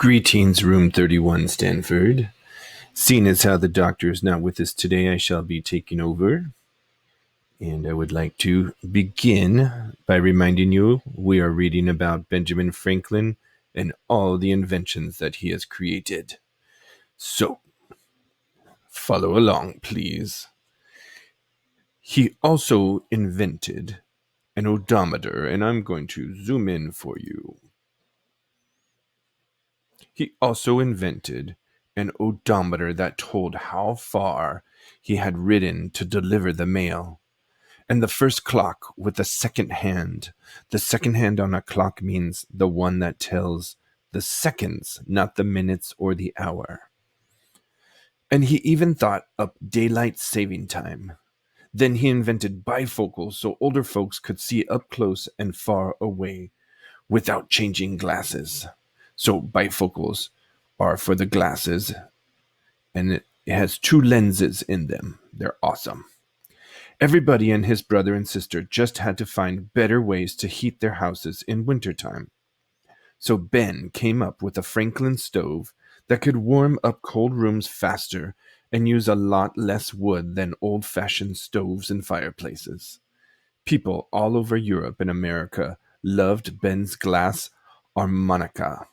Greetings, Room 31, Stanford. Seeing as how the doctor is not with us today, I shall be taking over. And I would like to begin by reminding you we are reading about Benjamin Franklin and all the inventions that he has created. So, follow along, please. He also invented an odometer, and I'm going to zoom in for you. He also invented an odometer that told how far he had ridden to deliver the mail, and the first clock with a second hand. The second hand on a clock means the one that tells the seconds, not the minutes or the hour. And he even thought up daylight saving time. Then he invented bifocals so older folks could see up close and far away without changing glasses. So bifocals are for the glasses, and it has two lenses in them. They're awesome. Everybody and his brother and sister just had to find better ways to heat their houses in wintertime. So Ben came up with a Franklin stove that could warm up cold rooms faster and use a lot less wood than old-fashioned stoves and fireplaces. People all over Europe and America loved Ben's glass harmonica.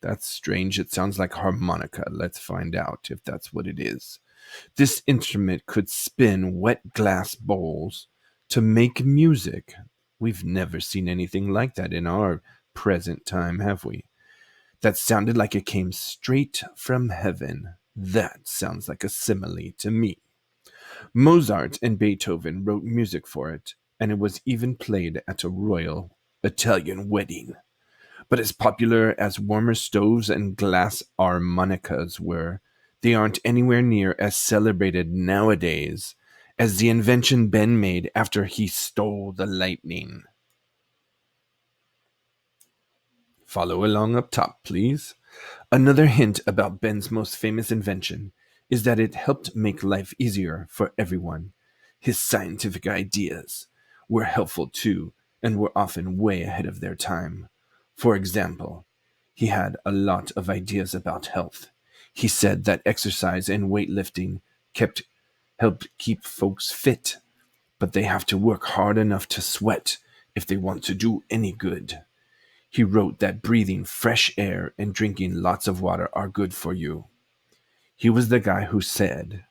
That's strange. It sounds like harmonica. Let's find out if that's what it is. This instrument could spin wet glass bowls to make music. We've never seen anything like that in our present time, have we? That sounded like it came straight from heaven. That sounds like a simile to me. Mozart and Beethoven wrote music for it, and it was even played at a royal Italian wedding. But as popular as warmer stoves and glass harmonicas were, they aren't anywhere near as celebrated nowadays as the invention Ben made after he stole the lightning. Follow along up top, please. Another hint about Ben's most famous invention is that it helped make life easier for everyone. His scientific ideas were helpful too and were often way ahead of their time. For example, he had a lot of ideas about health. He said that exercise and weightlifting kept helped keep folks fit, but they have to work hard enough to sweat if they want to do any good. He wrote that breathing fresh air and drinking lots of water are good for you. He was the guy who said,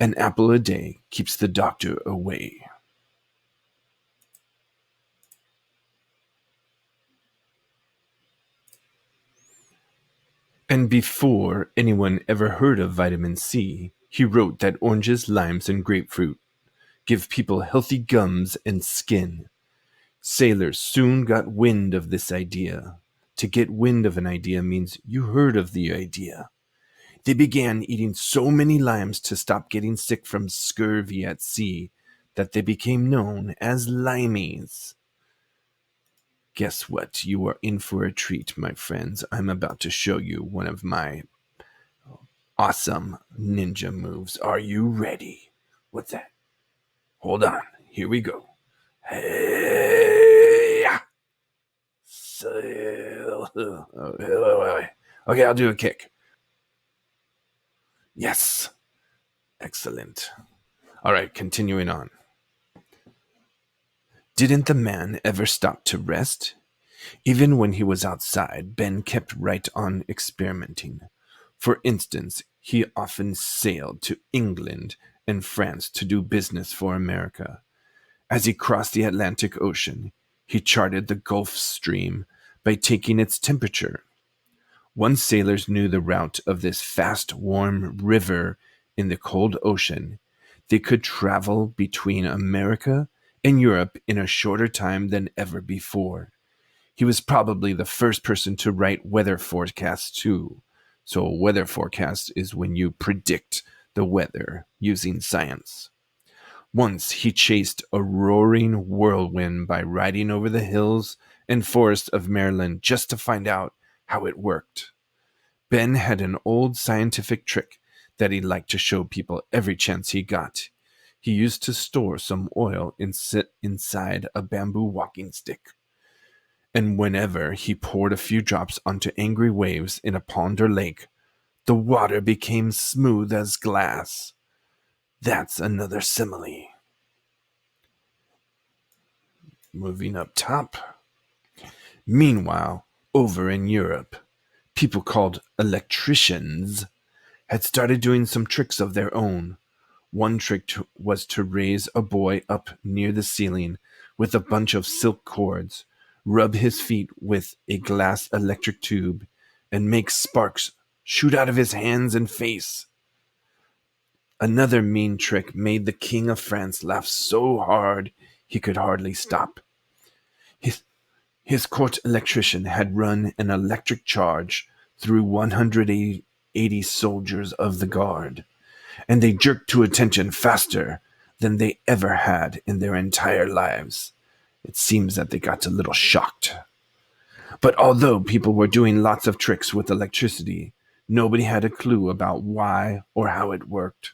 "An apple a day keeps the doctor away." And before anyone ever heard of vitamin C, he wrote that oranges, limes, and grapefruit give people healthy gums and skin. Sailors soon got wind of this idea. To get wind of an idea means you heard of the idea. They began eating so many limes to stop getting sick from scurvy at sea that they became known as limeys. Guess what? You are in for a treat, my friends. I'm about to show you one of my awesome ninja moves. Are you ready? What's that? Hold on. Here we go. Hey! Okay, I'll do a kick. Yes. Excellent. All right, continuing on. Didn't the man ever stop to rest? Even when he was outside, Ben kept right on experimenting. For instance, he often sailed to England and France to do business for America. As he crossed the Atlantic Ocean, he charted the Gulf Stream by taking its temperature. Once sailors knew the route of this fast, warm river in the cold ocean, they could travel between America and Europe in a shorter time than ever before. He was probably the first person to write weather forecasts too. So a weather forecast is when you predict the weather using science. Once he chased a roaring whirlwind by riding over the hills and forests of Maryland just to find out how it worked. Ben had an old scientific trick that he liked to show people every chance he got. He inside a bamboo walking stick. And whenever he poured a few drops onto angry waves in a pond or lake, the water became smooth as glass. That's another simile. Moving up top. Meanwhile, over in Europe, people called electricians had started doing some tricks of their own. One trick was to raise a boy up near the ceiling with a bunch of silk cords, rub his feet with a glass electric tube, and make sparks shoot out of his hands and face. Another mean trick made the King of France laugh so hard he could hardly stop. His, his court electrician had run an electric charge through 180 soldiers of the guard, and they jerked to attention faster than they ever had in their entire lives. It seems that they got a little shocked. But although people were doing lots of tricks with electricity, nobody had a clue about why or how it worked.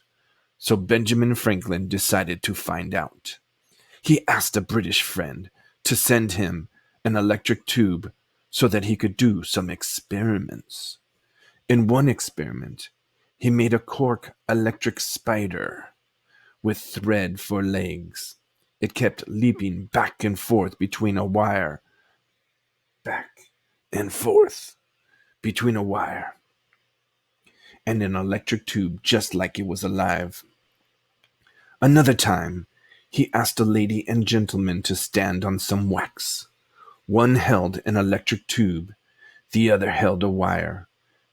So Benjamin Franklin decided to find out. He asked a British friend to send him an electric tube so that he could do some experiments. In one experiment, he made a cork electric spider with thread for legs. It kept leaping back and forth between a wire, back and forth between a wire and an electric tube just like it was alive. Another time, he asked a lady and gentleman to stand on some wax. One held an electric tube, the other held a wire,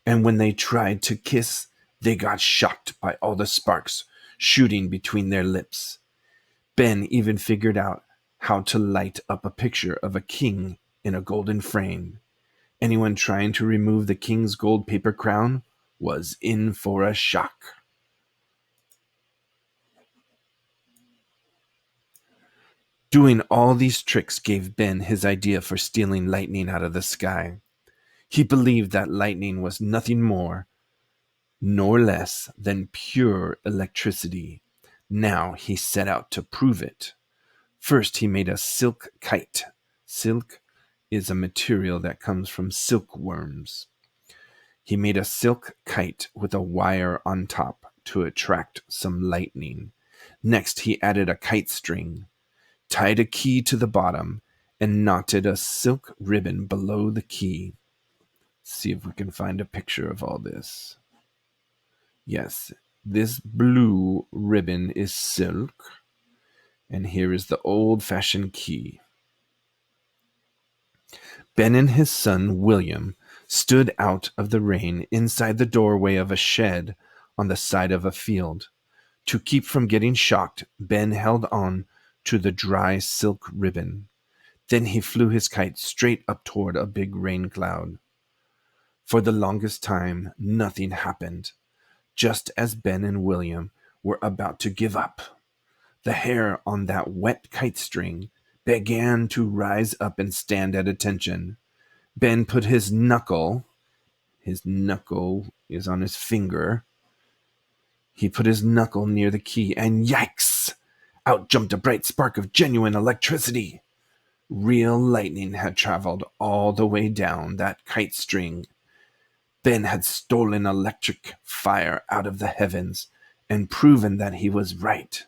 and when they tried to kiss, they got shocked by all the sparks shooting between their lips. Ben even figured out how to light up a picture of a king in a golden frame. Anyone trying to remove the king's gold paper crown was in for a shock. Doing all these tricks gave Ben his idea for stealing lightning out of the sky. He believed that lightning was nothing more nor less than pure electricity. Now he set out to prove it. First, he made a silk kite. Silk is a material that comes from silkworms. He made a silk kite with a wire on top to attract some lightning. Next, he added a kite string, tied a key to the bottom, and knotted a silk ribbon below the key. See if we can find a picture of all this. Yes, this blue ribbon is silk, and here is the old-fashioned key. Ben and his son William stood out of the rain inside the doorway of a shed on the side of a field. To keep from getting shocked, Ben held on to the dry silk ribbon. Then he flew his kite straight up toward a big rain cloud. For the longest time, nothing happened. Just as Ben and William were about to give up, the hair on that wet kite string began to rise up and stand at attention. Ben put his knuckle is on his finger. He put his knuckle near the key, and yikes! Out jumped a bright spark of genuine electricity. Real lightning had traveled all the way down that kite string. Ben had stolen electric fire out of the heavens and proven that he was right.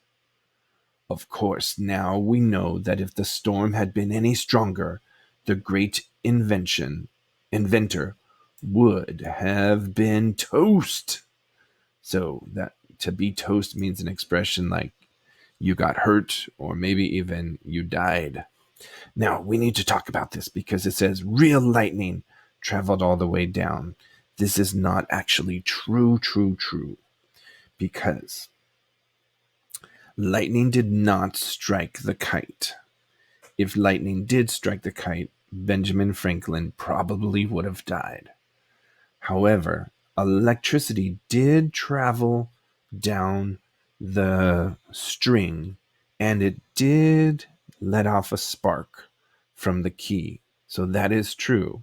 Of course, now we know that if the storm had been any stronger, the great inventor would have been toast. So that to be toast means an expression like you got hurt or maybe even you died. Now, we need to talk about this because it says real lightning traveled all the way down. This is not actually true, because lightning did not strike the kite. If lightning did strike the kite, Benjamin Franklin probably would have died. However, electricity did travel down the string, and it did let off a spark from the key. So that is true.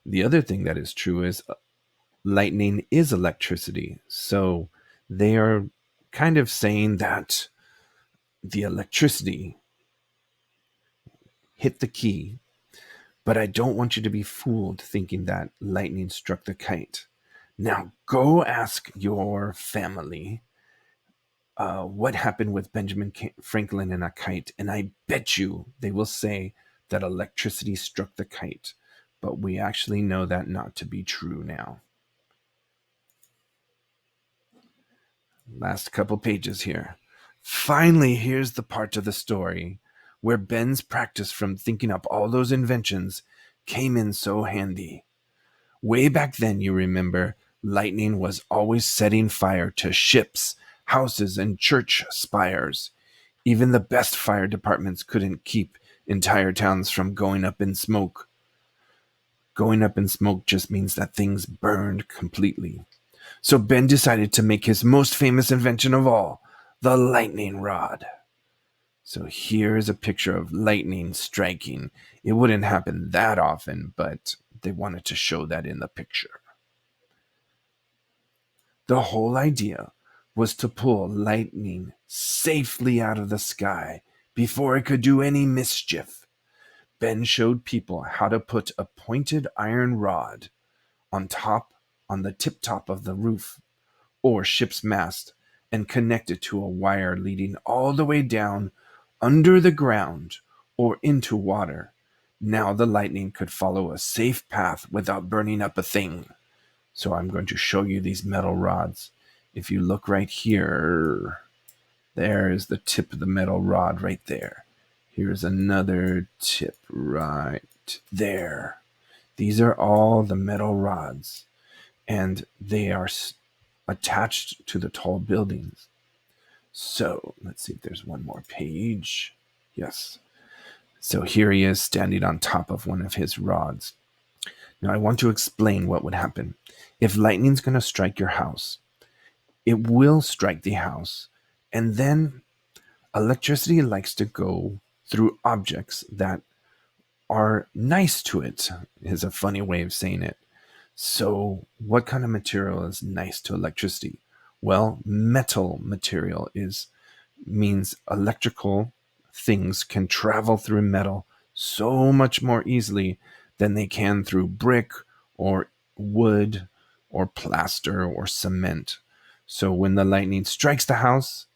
The other thing that is true is lightning is electricity. So they are kind of saying that the electricity hit the key, But I don't want you to be fooled thinking that lightning struck the kite. Now go ask your family what happened with Benjamin Franklin and a kite, and I bet you they will say that electricity struck the kite. But we actually know that not to be true now. Last couple pages here. Finally, here's the part of the story where Ben's practice from thinking up all those inventions came in so handy. Way back then, you remember, lightning was always setting fire to ships, houses, and church spires. Even the best fire departments couldn't keep entire towns from going up in smoke. Going up in smoke just means that things burned completely. So Ben decided to make his most famous invention of all, the lightning rod. So here is a picture of lightning striking. It wouldn't happen that often, but they wanted to show that in the picture. The whole idea was to pull lightning safely out of the sky before it could do any mischief. Ben showed people how to put a pointed iron rod on the tip top of the roof or ship's mast and connect it to a wire leading all the way down under the ground or into water. Now the lightning could follow a safe path without burning up a thing. So I'm going to show you these metal rods. If you look right here, there is the tip of the metal rod right there. Here's another tip right there. These are all the metal rods, and they are attached to the tall buildings. So let's see if there's one more page. Yes. So here he is standing on top of one of his rods. Now I want to explain what would happen. If lightning's going to strike your house, it will strike the house, and then electricity likes to go through objects that are nice to it, is a funny way of saying it. So what kind of material is nice to electricity? Well, metal material means electrical things can travel through metal so much more easily than they can through brick or wood or plaster or cement. So when the lightning strikes the house,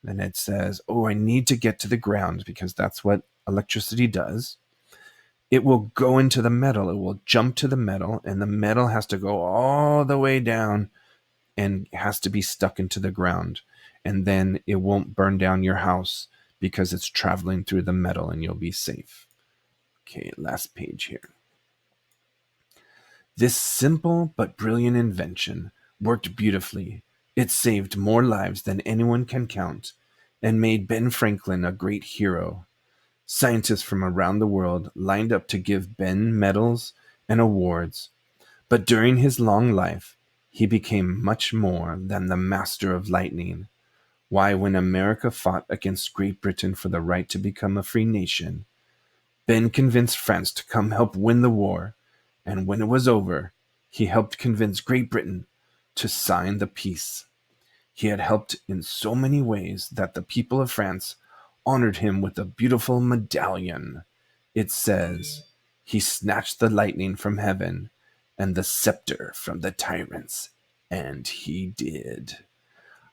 then it says, oh, I need to get to the ground, because that's what electricity does. It will go into the metal. It will jump to the metal, and the metal has to go all the way down and has to be stuck into the ground. And then it won't burn down your house because it's traveling through the metal, and you'll be safe. Okay, last page here. This simple but brilliant invention worked beautifully. It saved more lives than anyone can count and made Ben Franklin a great hero. Scientists from around the world lined up to give Ben medals and awards. But during his long life, he became much more than the master of lightning. Why, when America fought against Great Britain for the right to become a free nation, Ben convinced France to come help win the war, and when it was over, he helped convince Great Britain to sign the peace. He had helped in so many ways that the people of France honored him with a beautiful medallion. It says, he snatched the lightning from heaven and the scepter from the tyrants. And he did.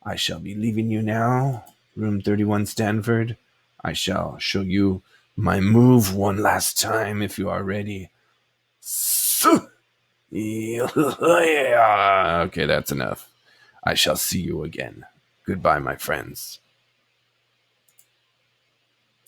I shall be leaving you now, room 31 Stanford. I shall show you my move one last time if you are ready. Okay, that's enough. I shall see you again. Goodbye, my friends.